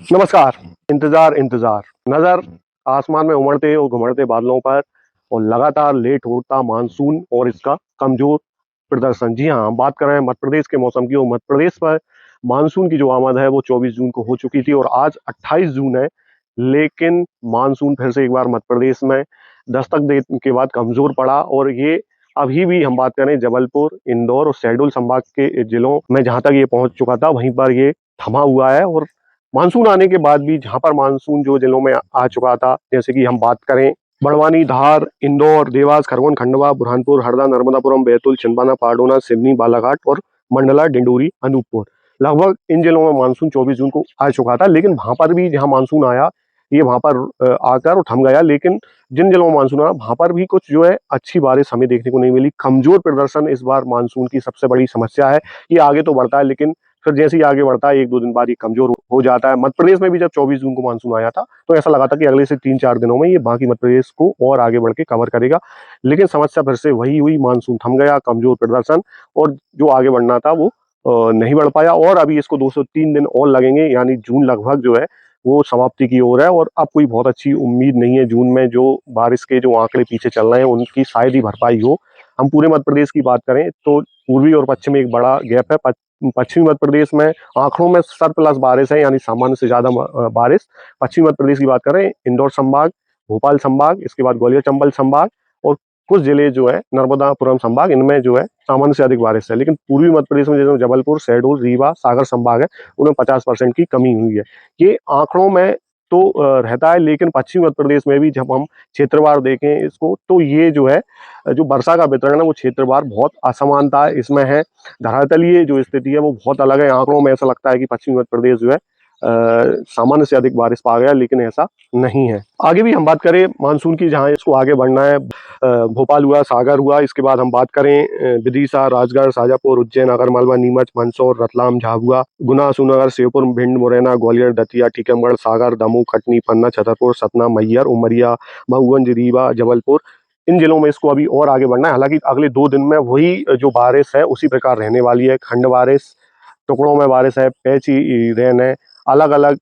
नमस्कार। इंतजार इंतजार नजर आसमान में उमड़ते और घुमड़ते बादलों पर और लगातार लेट होता मानसून और इसका कमजोर प्रदर्शन। जी हाँ, हम बात कर रहे हैं मध्य प्रदेश के मौसम की और मध्य प्रदेश पर मानसून की जो आमद है वो 24 जून को हो चुकी थी और आज 28 जून है। लेकिन मानसून फिर से एक बार मध्य प्रदेश में दस्तक देने के बाद कमजोर पड़ा और ये अभी भी हम बात करें जबलपुर, इंदौर और शहडोल संभाग के जिलों में जहां तक ये पहुंच चुका था वहीं पर ये थमा हुआ है। और मानसून आने के बाद भी जहां पर मानसून जो जिलों में आ चुका था, जैसे कि हम बात करें बड़वानी, धार, इंदौर, देवास, खरगोन, खंडवा, बुरहानपुर, हरदा, नर्मदापुरम, बैतूल, छिंदवाड़ा, पारडोना, सिवनी, बालाघाट और मंडला, डिंडोरी, अनूपपुर, लगभग इन जिलों में मानसून 24 जून को आ चुका था। लेकिन वहां पर भी जहां मानसून आया ये वहां पर आकर और थम गया। लेकिन जिन जिलों में मानसून आया वहां पर भी कुछ जो है अच्छी बारिश हमें देखने को नहीं मिली। कमजोर प्रदर्शन इस बार मानसून की सबसे बड़ी समस्या है। ये आगे तो बढ़ता है लेकिन फिर जैसे ही आगे बढ़ता है एक दो दिन बाद ये कमजोर हो जाता है। मध्य प्रदेश में भी जब 24 जून को मानसून आया था तो ऐसा लगा था कि अगले से 3-4 दिनों में ये बाकी मध्य प्रदेश को और आगे बढ़ के कवर करेगा। लेकिन समस्या फिर से वही हुई, मानसून थम गया, कमजोर प्रदर्शन और जो आगे बढ़ना था वो नहीं बढ़ पाया। और अभी इसको 203 दिन और लगेंगे, यानी जून लगभग जो है वो समाप्ति की ओर है और अब कोई बहुत अच्छी उम्मीद नहीं है जून में। जो बारिश के जो आंकड़े पीछे चल रहे हैं उनकी शायद ही भरपाई हो। हम पूरे मध्य प्रदेश की बात करें तो पूर्वी और पश्चिम में एक बड़ा गैप है। पश्चिमी मध्य प्रदेश में आंकड़ों में सरप्लस बारिश है, यानी सामान्य से ज्यादा बारिश। पश्चिमी मध्य प्रदेश की बात करें, इंदौर संभाग, भोपाल संभाग, इसके बाद ग्वालियर चंबल संभाग और कुछ जिले जो है नर्मदापुरम संभाग, इनमें जो है सामान्य से अधिक बारिश है। लेकिन पूर्वी मध्य प्रदेश में जैसे जबलपुर, शहडोल, रीवा, सागर संभाग है, उनमें 50% की कमी हुई है। ये आंकड़ों में तो रहता है, लेकिन पश्चिमी मध्य प्रदेश में भी जब हम क्षेत्रवार देखें इसको तो ये जो है जो वर्षा का वितरण है वो क्षेत्रवार बहुत असमानता इसमें है। धरातलीय जो स्थिति है वो बहुत अलग है। आंकड़ों में ऐसा लगता है कि पश्चिमी मध्य प्रदेश जो है सामान्य से अधिक बारिश पा गया, लेकिन ऐसा नहीं है। आगे भी हम बात करें मानसून की, जहां इसको आगे बढ़ना है, भोपाल हुआ, सागर हुआ, इसके बाद हम बात करें विदिशा, राजगढ़, शाजापुर, उज्जैन, आगरमालवा, नीमच, मंदसौर, रतलाम, झाबुआ, गुना, सोनगर, श्योपुर, भिंड, मुरैना, ग्वालियर, दतिया, टीकमगढ़, सागर, दमोह, कटनी, पन्ना, छतरपुर, सतना, मैहर, उमरिया, मऊगंज, रीवा, जबलपुर, इन जिलों में इसको अभी और आगे बढ़ना है। हालांकि अगले 2 दिन में वही जो बारिश है उसी प्रकार रहने वाली है। खंड बारिश, टुकड़ों में बारिश है, पैची रेन है, अलग अलग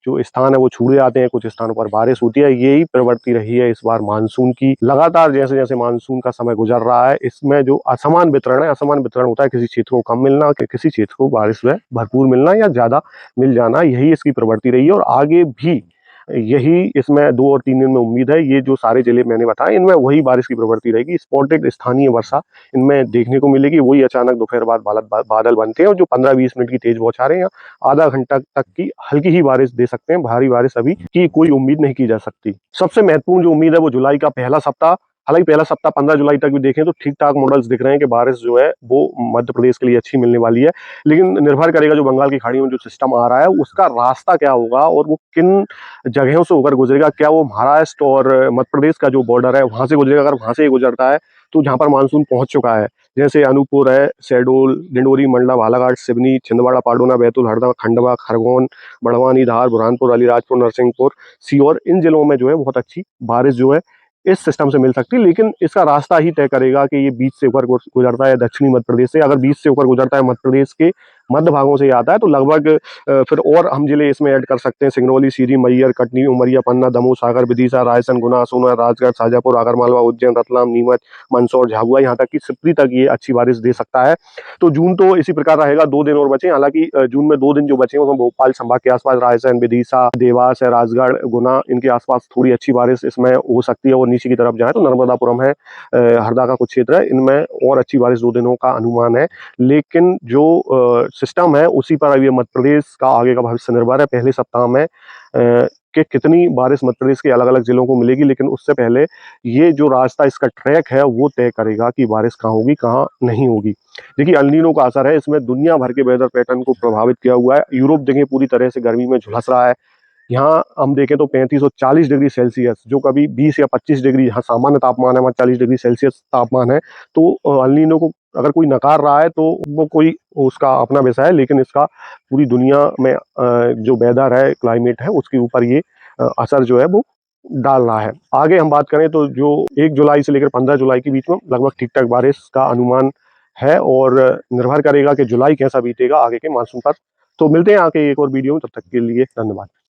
जो स्थान है वो छूटे जाते हैं, कुछ स्थानों पर बारिश होती है। यही प्रवृत्ति रही है इस बार मानसून की। लगातार जैसे जैसे मानसून का समय गुजर रहा है इसमें जो असमान वितरण है, असमान वितरण होता है, किसी क्षेत्र को कम मिलना, किसी क्षेत्र को बारिश में भरपूर मिलना या ज्यादा मिल जाना, यही इसकी प्रवृत्ति रही है। और आगे भी यही इसमें 2 और 3 दिन में उम्मीद है। ये जो सारे जिले मैंने बताए इनमें वही बारिश की प्रवृत्ति रहेगी। स्पॉटेड स्थानीय वर्षा इनमें देखने को मिलेगी। वही अचानक दोपहर बाद बादल बनते हैं और जो 15-20 मिनट की तेज बौछारें या आधा घंटा तक की हल्की ही बारिश दे सकते हैं। भारी बारिश अभी की कोई उम्मीद नहीं की जा सकती। सबसे महत्वपूर्ण जो उम्मीद है वो जुलाई का पहला सप्ताह। हालांकि पहला सप्ताह 15 जुलाई तक भी देखें तो ठीक ठाक मॉडल्स दिख रहे हैं कि बारिश जो है वो मध्य प्रदेश के लिए अच्छी मिलने वाली है। लेकिन निर्भर करेगा जो बंगाल की खाड़ी में जो सिस्टम आ रहा है उसका रास्ता क्या होगा और वो किन जगहों से होकर गुजरेगा। क्या वो महाराष्ट्र और मध्य प्रदेश का जो बॉर्डर है वहां से गुजरेगा? अगर वहां से गुजरता है तो जहां पर मानसून पहुंच चुका है, जैसे अनूपपुर है, शहडोल, डिंडोरी, मंडला, बालाघाट, सिवनी, छिंदवाड़ा, पारडोना, बैतूल, हरदा, खंडवा, खरगोन, बड़वानी, धार, बुरहानपुर, अलीराजपुर, नरसिंहपुर, सीहोर, इन जिलों में जो है बहुत अच्छी बारिश जो है इस सिस्टम से मिल सकती है। लेकिन इसका रास्ता ही तय करेगा कि ये बीच से होकर गुजरता है दक्षिणी मध्य प्रदेश से। अगर बीच से होकर गुजरता है मध्य प्रदेश के मध्य भागों से आता है तो लगभग फिर और हम जिले इसमें ऐड कर सकते हैं, सिंगरौली, सीरी, मैहर, कटनी, उमरिया, पन्ना, दमोह, सागर, विदिशा, रायसेन, गुना, सोना, राजगढ़, शाजापुर, आगरमालवा, उज्जैन, रतलाम, नीमच, मंदसौर, झाबुआ, यहाँ तक कि सिपरी तक ये अच्छी बारिश दे सकता है। तो जून तो इसी प्रकार रहेगा। 2 दिन और बचे। हालांकि जून में 2 दिन जो बचे हैं उसमें भोपाल संभाग के आसपास, रायसेन, विदिशा, देवास है, राजगढ़, गुना, इनके आसपास थोड़ी अच्छी बारिश इसमें हो सकती है। और नीचे की तरफ जाए तो नर्मदापुरम है, हरदा का कुछ क्षेत्र है, इनमें और अच्छी बारिश 2 दिनों का अनुमान है। लेकिन जो सिस्टम है उसी पर अभी मध्य प्रदेश का आगे का भविष्य निर्भर है। पहले सप्ताह में कि कितनी बारिश मध्य प्रदेश के अलग अलग जिलों को मिलेगी, लेकिन उससे पहले ये जो रास्ता, इसका ट्रैक है वो तय करेगा कि बारिश कहाँ होगी, कहाँ नहीं होगी। देखिए, अल नीनो का असर है इसमें, दुनिया भर के वेदर पैटर्न को प्रभावित किया हुआ है। यूरोप देखिए पूरी तरह से गर्मी में झुलस रहा है। यहाँ हम देखें तो 35 और 40 डिग्री सेल्सियस, जो कभी 20 या 25 डिग्री यहाँ सामान्य तापमान है, वहाँ 40 डिग्री सेल्सियस तापमान है। तो अल नीनो को अगर कोई नकार रहा है तो वो कोई उसका अपना विषय है, लेकिन इसका पूरी दुनिया में जो वेदर है, क्लाइमेट है, उसके ऊपर ये असर जो है वो डाल रहा है। आगे हम बात करें तो जो 1 जुलाई से लेकर 15 जुलाई के बीच में लगभग ठीक ठाक बारिश का अनुमान है और निर्भर करेगा कि जुलाई कैसा बीतेगा आगे के मानसून पर तो मिलते हैं आके एक और वीडियो में, तब तक के लिए धन्यवाद।